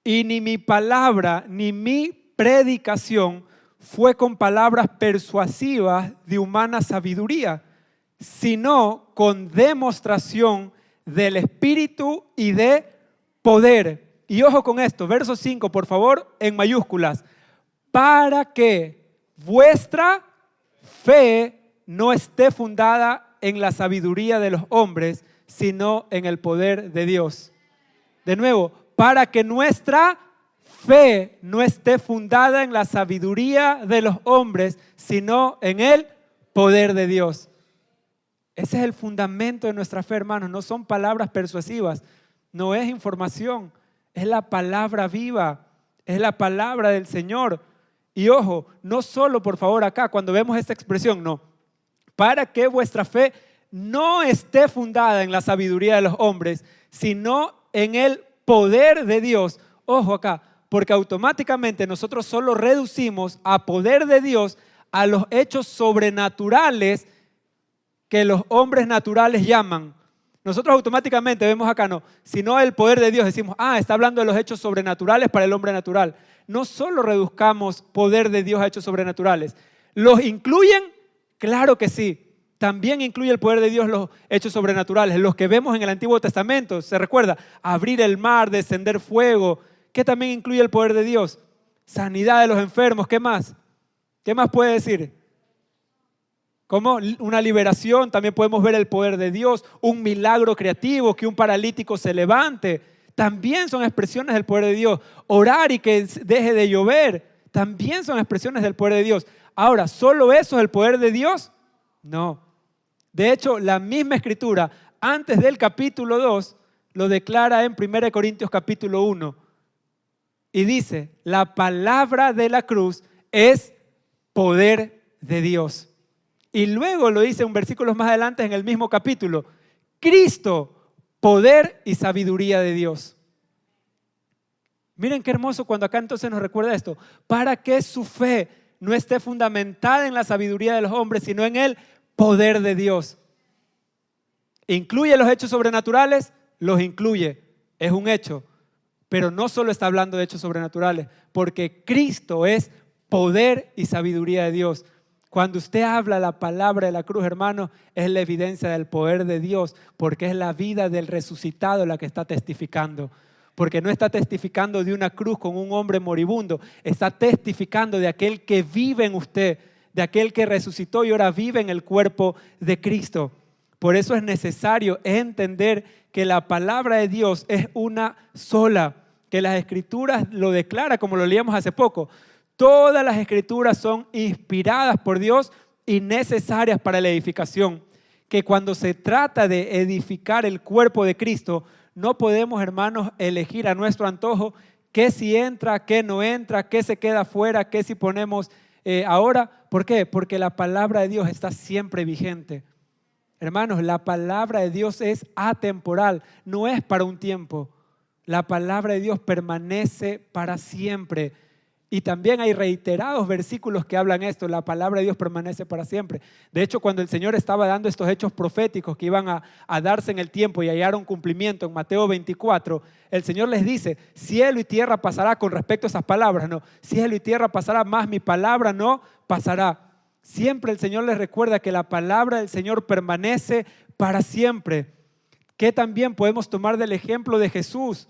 Y ni mi palabra ni mi predicación fue con palabras persuasivas de humana sabiduría, sino con demostración del Espíritu y de poder. Y ojo con esto, verso 5, por favor, en mayúsculas. Para que vuestra fe no esté fundada en la sabiduría de los hombres, sino en el poder de Dios. De nuevo, para que nuestra fe no esté fundada en la sabiduría de los hombres, sino en el poder de Dios. Ese es el fundamento de nuestra fe, hermanos. No son palabras persuasivas, no es información, es la palabra viva, es la palabra del Señor. Y ojo, no solo, por favor, acá cuando vemos esta expresión, no. Para que vuestra fe no esté fundada en la sabiduría de los hombres, sino en el poder de Dios. Ojo acá, porque automáticamente nosotros solo reducimos a poder de Dios a los hechos sobrenaturales que los hombres naturales llaman. Nosotros automáticamente vemos acá, no, sino el poder de Dios, decimos, está hablando de los hechos sobrenaturales para el hombre natural. No solo reduzcamos poder de Dios a hechos sobrenaturales. ¿Los incluyen? Claro que sí. También incluye el poder de Dios los hechos sobrenaturales, los que vemos en el Antiguo Testamento. ¿Se recuerda? Abrir el mar, descender fuego. ¿Qué también incluye el poder de Dios? Sanidad de los enfermos. ¿Qué más? ¿Qué más puede decir? Como una liberación, también podemos ver el poder de Dios, un milagro creativo, que un paralítico se levante, también son expresiones del poder de Dios. Orar y que deje de llover, también son expresiones del poder de Dios. Ahora, ¿solo eso es el poder de Dios? No. De hecho, la misma Escritura, antes del capítulo 2, lo declara en 1 Corintios capítulo 1. Y dice, la palabra de la cruz es poder de Dios. Y luego lo dice un versículo más adelante en el mismo capítulo. Cristo, poder y sabiduría de Dios. Miren qué hermoso cuando acá entonces nos recuerda esto. Para que su fe no esté fundamentada en la sabiduría de los hombres, sino en el poder de Dios. ¿Incluye los hechos sobrenaturales? Los incluye. Es un hecho. Pero no solo está hablando de hechos sobrenaturales, porque Cristo es poder y sabiduría de Dios. Cuando usted habla la palabra de la cruz, hermano, es la evidencia del poder de Dios, porque es la vida del resucitado la que está testificando. Porque no está testificando de una cruz con un hombre moribundo, está testificando de aquel que vive en usted, de aquel que resucitó y ahora vive en el cuerpo de Cristo. Por eso es necesario entender que la palabra de Dios es una sola, que las Escrituras lo declara, como lo leíamos hace poco. Todas las Escrituras son inspiradas por Dios y necesarias para la edificación. Que cuando se trata de edificar el cuerpo de Cristo, no podemos, hermanos, elegir a nuestro antojo qué si entra, qué no entra, qué se queda fuera, qué si ponemos ahora. ¿Por qué? Porque la palabra de Dios está siempre vigente. Hermanos, la palabra de Dios es atemporal, no es para un tiempo. La palabra de Dios permanece para siempre. Y también hay reiterados versículos que hablan esto, la palabra de Dios permanece para siempre. De hecho, cuando el Señor estaba dando estos hechos proféticos que iban a darse en el tiempo y hallaron cumplimiento en Mateo 24, el Señor les dice, cielo y tierra pasará con respecto a esas palabras, no, cielo y tierra pasará, más mi palabra no pasará. Siempre el Señor les recuerda que la palabra del Señor permanece para siempre. Que también podemos tomar del ejemplo de Jesús.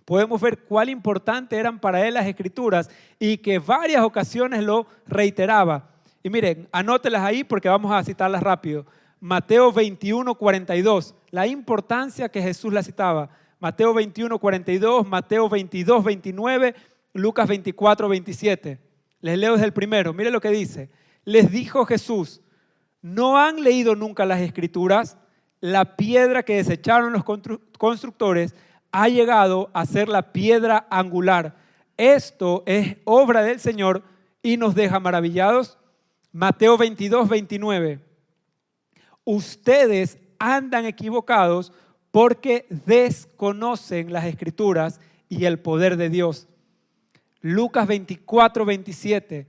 Podemos ver cuál importante eran para él las Escrituras y que varias ocasiones lo reiteraba. Y miren, anótelas ahí porque vamos a citarlas rápido. Mateo 21, 42, la importancia que Jesús la citaba. Mateo 21, 42, Mateo 22, 29, Lucas 24, 27. Les leo desde el primero, miren lo que dice. Les dijo Jesús, ¿no han leído nunca las Escrituras? La piedra que desecharon los constructores ha llegado a ser la piedra angular. Esto es obra del Señor y nos deja maravillados. Mateo 22, 29. Ustedes andan equivocados porque desconocen las Escrituras y el poder de Dios. Lucas 24, 27.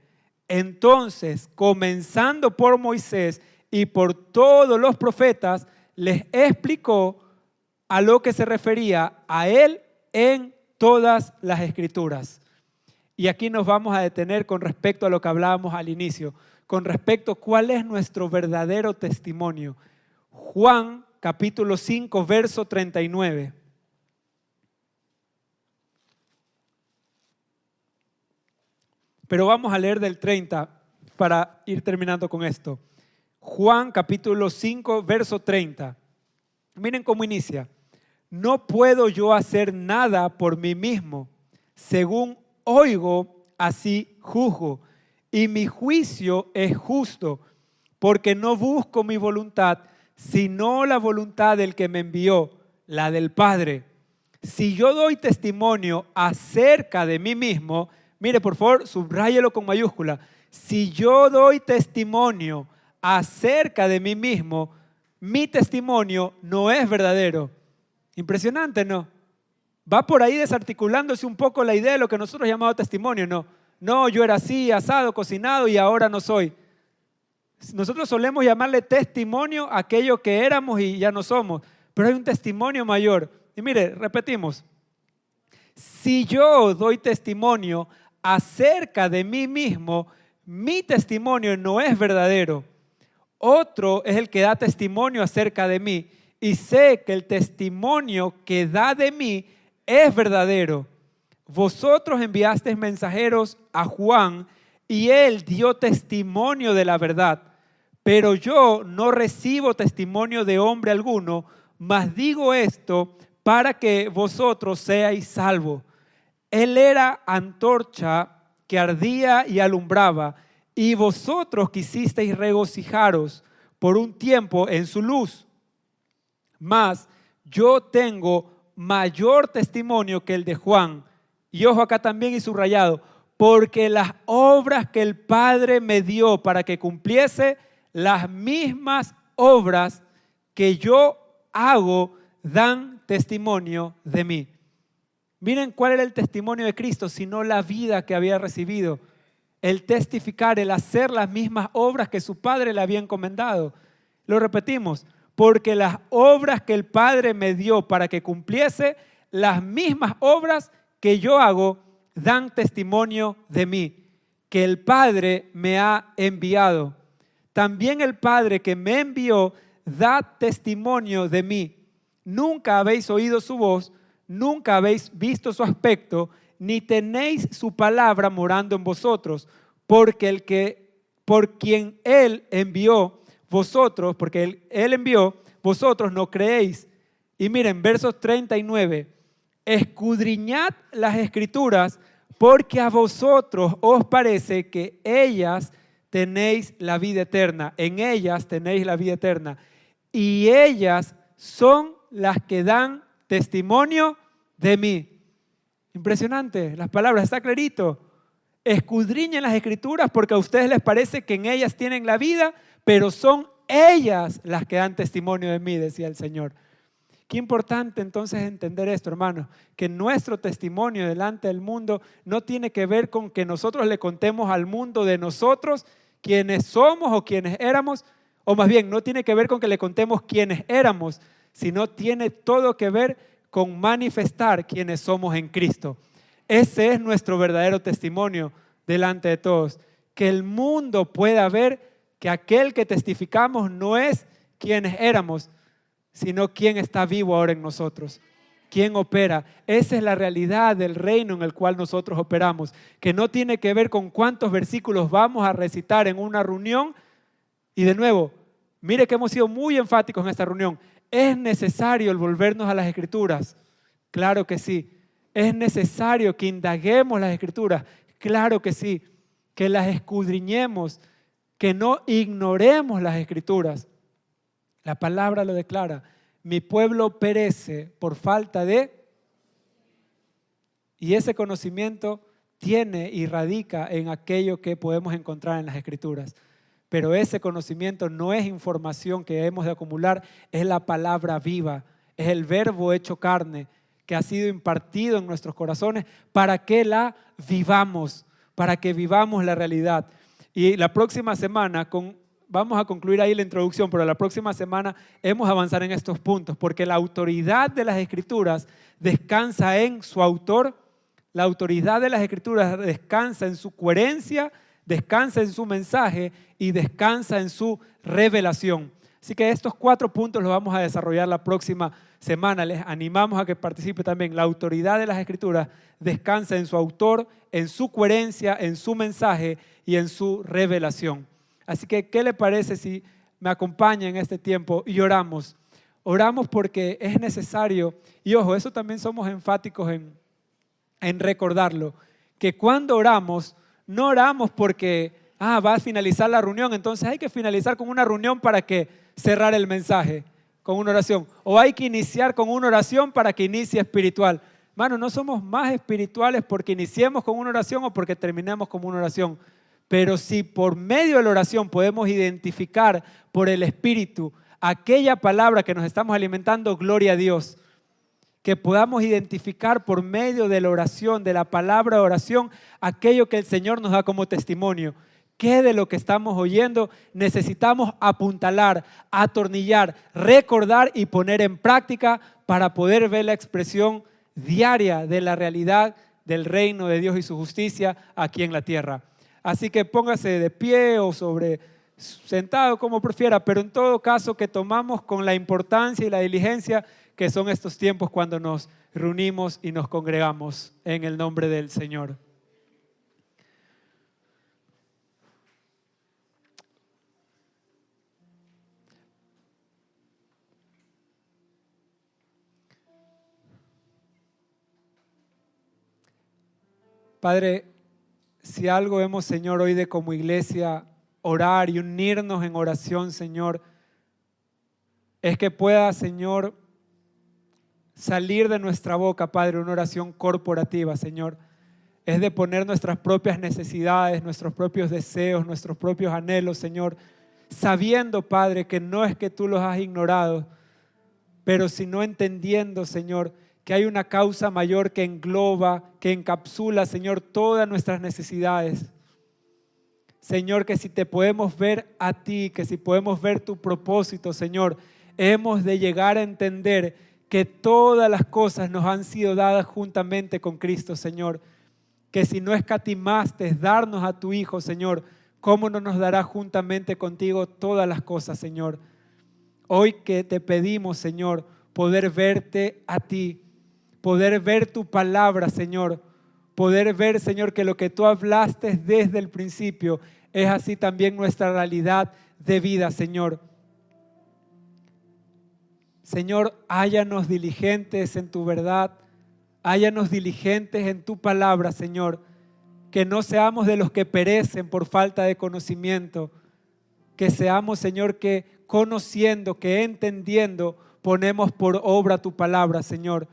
Entonces, comenzando por Moisés y por todos los profetas, les explicó a lo que se refería a él en todas las Escrituras. Y aquí nos vamos a detener con respecto a lo que hablábamos al inicio, con respecto a cuál es nuestro verdadero testimonio. Juan capítulo 5, verso 39. Pero vamos a leer del 30 para ir terminando con esto. Juan capítulo 5, verso 30. Miren cómo inicia. No puedo yo hacer nada por mí mismo. Según oigo, así juzgo. Y mi juicio es justo, porque no busco mi voluntad, sino la voluntad del que me envió, la del Padre. Si yo doy testimonio acerca de mí mismo, mire por favor, subráyelo con mayúscula. Si yo doy testimonio acerca de mí mismo, mi testimonio no es verdadero. Impresionante, ¿no? Va por ahí desarticulándose un poco la idea de lo que nosotros llamamos testimonio, ¿no? No, yo era así, asado, cocinado y ahora no soy. Nosotros solemos llamarle testimonio a aquello que éramos y ya no somos, pero hay un testimonio mayor. Y mire, repetimos, si yo doy testimonio acerca de mí mismo, mi testimonio no es verdadero. Otro es el que da testimonio acerca de mí y sé que el testimonio que da de mí es verdadero. Vosotros enviasteis mensajeros a Juan y él dio testimonio de la verdad. Pero yo no recibo testimonio de hombre alguno, mas digo esto para que vosotros seáis salvos. Él era antorcha que ardía y alumbraba, y vosotros quisisteis regocijaros por un tiempo en su luz. Mas yo tengo mayor testimonio que el de Juan. Y ojo acá también y subrayado, porque las obras que el Padre me dio para que cumpliese, las mismas obras que yo hago dan testimonio de mí. Miren cuál era el testimonio de Cristo, sino la vida que había recibido. El testificar, el hacer las mismas obras que su Padre le había encomendado. Lo repetimos, porque las obras que el Padre me dio para que cumpliese, las mismas obras que yo hago dan testimonio de mí, que el Padre me ha enviado. También el Padre que me envió da testimonio de mí. Nunca habéis oído su voz, nunca habéis visto su aspecto, ni tenéis su palabra morando en vosotros, porque por quien Él envió, Él envió, vosotros no creéis. Y miren, versos 39, escudriñad las Escrituras, porque a vosotros os parece que ellas tenéis la vida eterna, en ellas tenéis la vida eterna, y ellas son las que dan testimonio de mí. Impresionante, las palabras, está clarito. Escudriñen las Escrituras porque a ustedes les parece que en ellas tienen la vida, pero son ellas las que dan testimonio de mí, decía el Señor. Qué importante entonces entender esto, hermanos, que nuestro testimonio delante del mundo no tiene que ver con que nosotros le contemos al mundo de nosotros quiénes somos o quiénes éramos, o más bien no tiene que ver con que le contemos quiénes éramos, sino tiene todo que ver con manifestar quiénes somos en Cristo. Ese es nuestro verdadero testimonio delante de todos, que el mundo pueda ver que aquel que testificamos no es quienes éramos, sino quién está vivo ahora en nosotros, quién opera. Esa es la realidad del reino en el cual nosotros operamos, que no tiene que ver con cuántos versículos vamos a recitar en una reunión. Y de nuevo, mire que hemos sido muy enfáticos en esta reunión. ¿Es necesario el volvernos a las Escrituras? Claro que sí. ¿Es necesario que indaguemos las Escrituras? Claro que sí. Que las escudriñemos, que no ignoremos las Escrituras. La palabra lo declara. Mi pueblo perece por falta de... Y ese conocimiento tiene y radica en aquello que podemos encontrar en las Escrituras. Pero ese conocimiento no es información que hemos de acumular, es la palabra viva, es el verbo hecho carne que ha sido impartido en nuestros corazones para que la vivamos, para que vivamos la realidad. Y la próxima semana, vamos a concluir ahí la introducción, pero la próxima semana hemos de avanzar en estos puntos, porque la autoridad de las Escrituras descansa en su autor, la autoridad de las Escrituras descansa en su coherencia, descansa en su mensaje y descansa en su revelación. Así que estos 4 puntos los vamos a desarrollar la próxima semana. Les animamos a que participe también. La autoridad de las Escrituras descansa en su autor, en su coherencia, en su mensaje y en su revelación. Así que, ¿qué le parece si me acompaña en este tiempo y oramos? Oramos porque es necesario, y ojo, eso también somos enfáticos en recordarlo, que cuando oramos, no oramos porque va a finalizar la reunión, entonces hay que finalizar con una reunión para que cerrar el mensaje, con una oración. O hay que iniciar con una oración para que inicie espiritual. Hermano, no somos más espirituales porque iniciemos con una oración o porque terminemos con una oración. Pero si por medio de la oración podemos identificar por el Espíritu aquella palabra que nos estamos alimentando, gloria a Dios. Que podamos identificar por medio de la oración, de la palabra de oración, aquello que el Señor nos da como testimonio. Que de lo que estamos oyendo necesitamos apuntalar, atornillar, recordar y poner en práctica para poder ver la expresión diaria de la realidad del reino de Dios y su justicia aquí en la tierra. Así que póngase de pie o sentado como prefiera, pero en todo caso que tomamos con la importancia y la diligencia que son estos tiempos cuando nos reunimos y nos congregamos en el nombre del Señor. Padre, si algo hemos, Señor, hoy de como iglesia orar y unirnos en oración, Señor, es que pueda, Señor, salir de nuestra boca, Padre, una oración corporativa, Señor. Es de poner nuestras propias necesidades, nuestros propios deseos, nuestros propios anhelos, Señor, sabiendo, Padre, que no es que tú los has ignorado, pero sino entendiendo, Señor, que hay una causa mayor que engloba, que encapsula, Señor, todas nuestras necesidades. Señor, que si te podemos ver a ti, que si podemos ver tu propósito, Señor, hemos de llegar a entender que todas las cosas nos han sido dadas juntamente con Cristo, Señor. Que si no escatimaste darnos a tu Hijo, Señor, ¿cómo no nos dará juntamente contigo todas las cosas, Señor? Hoy que te pedimos, Señor, poder verte a ti, poder ver tu palabra, Señor, poder ver, Señor, que lo que tú hablaste desde el principio es así también nuestra realidad de vida, Señor. Señor, hállanos diligentes en tu verdad, hállanos diligentes en tu palabra, Señor, que no seamos de los que perecen por falta de conocimiento, que seamos, Señor, que conociendo, que entendiendo, ponemos por obra tu palabra, Señor.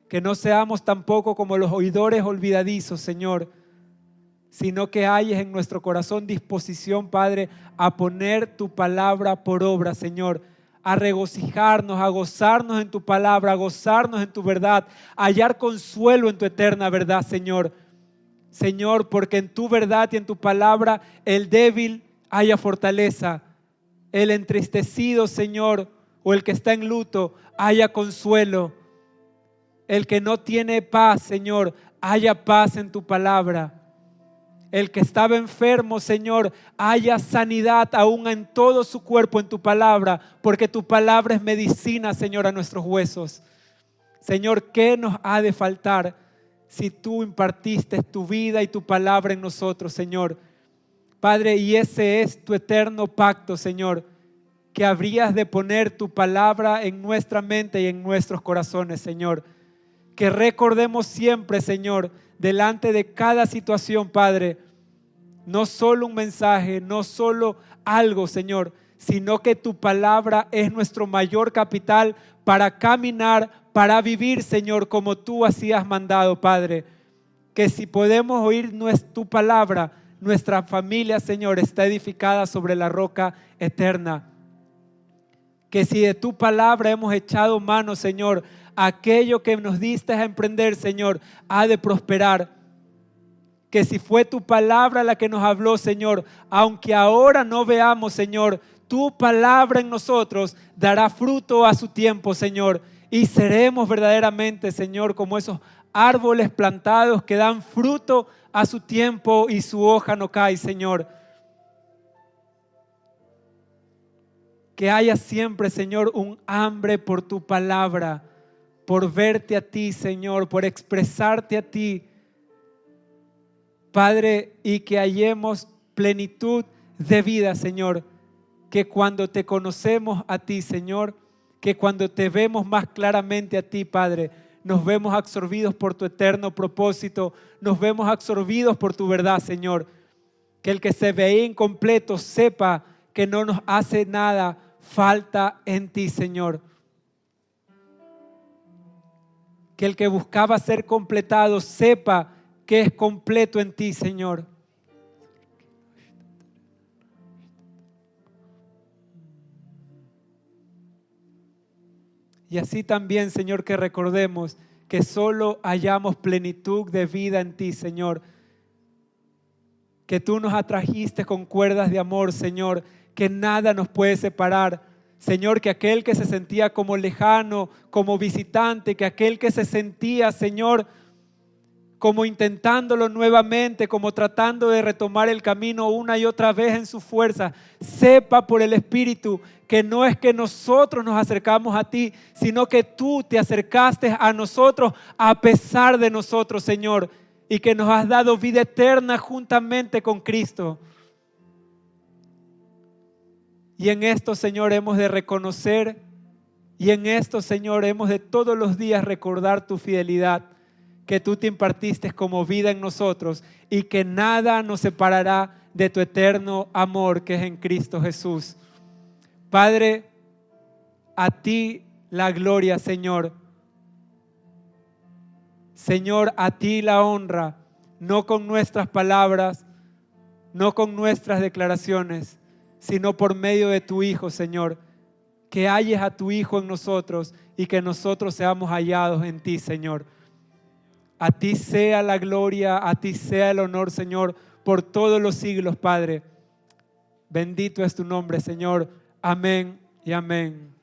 Que no seamos tampoco como los oidores olvidadizos, Señor, sino que hayas en nuestro corazón disposición, Padre, a poner tu palabra por obra, Señor, a regocijarnos, a gozarnos en tu palabra, a gozarnos en tu verdad, a hallar consuelo en tu eterna verdad, Señor. Señor, porque en tu verdad y en tu palabra el débil haya fortaleza, el entristecido, Señor, o el que está en luto, haya consuelo. El que no tiene paz, Señor, haya paz en tu palabra. El que estaba enfermo, Señor, haya sanidad aún en todo su cuerpo en tu palabra, porque tu palabra es medicina, Señor, a nuestros huesos. Señor, ¿qué nos ha de faltar si tú impartiste tu vida y tu palabra en nosotros, Señor? Padre, y ese es tu eterno pacto, Señor, que habrías de poner tu palabra en nuestra mente y en nuestros corazones, Señor. Que recordemos siempre, Señor, delante de cada situación, Padre, no solo un mensaje, no solo algo, Señor, sino que tu palabra es nuestro mayor capital para caminar, para vivir, Señor, como tú así has mandado, Padre. Que si podemos oír tu palabra, nuestra familia, Señor, está edificada sobre la roca eterna. Que si de tu palabra hemos echado mano, Señor, aquello que nos diste a emprender, Señor, ha de prosperar. Que si fue tu palabra la que nos habló, Señor, aunque ahora no veamos, Señor, tu palabra en nosotros dará fruto a su tiempo, Señor. Y seremos verdaderamente, Señor, como esos árboles plantados que dan fruto a su tiempo y su hoja no cae, Señor. Que haya siempre, Señor, un hambre por tu palabra, por verte a ti, Señor, por expresarte a ti, Padre, y que hallemos plenitud de vida, Señor. Que cuando te conocemos a ti, Señor, que cuando te vemos más claramente a ti, Padre, nos vemos absorbidos por tu eterno propósito, nos vemos absorbidos por tu verdad, Señor. Que el que se veía incompleto sepa que no nos hace nada falta en ti, Señor. Que el que buscaba ser completado sepa que es completo en ti, Señor. Y así también, Señor, que recordemos que solo hallamos plenitud de vida en ti, Señor. Que tú nos atrajiste con cuerdas de amor, Señor, que nada nos puede separar. Señor, que aquel que se sentía como lejano, como visitante, que aquel que se sentía, Señor, como intentándolo nuevamente, como tratando de retomar el camino una y otra vez en su fuerza, sepa por el Espíritu que no es que nosotros nos acercamos a ti, sino que tú te acercaste a nosotros a pesar de nosotros, Señor, y que nos has dado vida eterna juntamente con Cristo. Y en esto, Señor, hemos de reconocer, y en esto, Señor, hemos de todos los días recordar tu fidelidad, que tú te impartiste como vida en nosotros y que nada nos separará de tu eterno amor que es en Cristo Jesús. Padre, a ti la gloria, Señor. Señor, a ti la honra, no con nuestras palabras, no con nuestras declaraciones, sino por medio de tu Hijo, Señor. Que halles a tu Hijo en nosotros y que nosotros seamos hallados en ti, Señor. A ti sea la gloria, a ti sea el honor, Señor, por todos los siglos, Padre. Bendito es tu nombre, Señor. Amén y amén.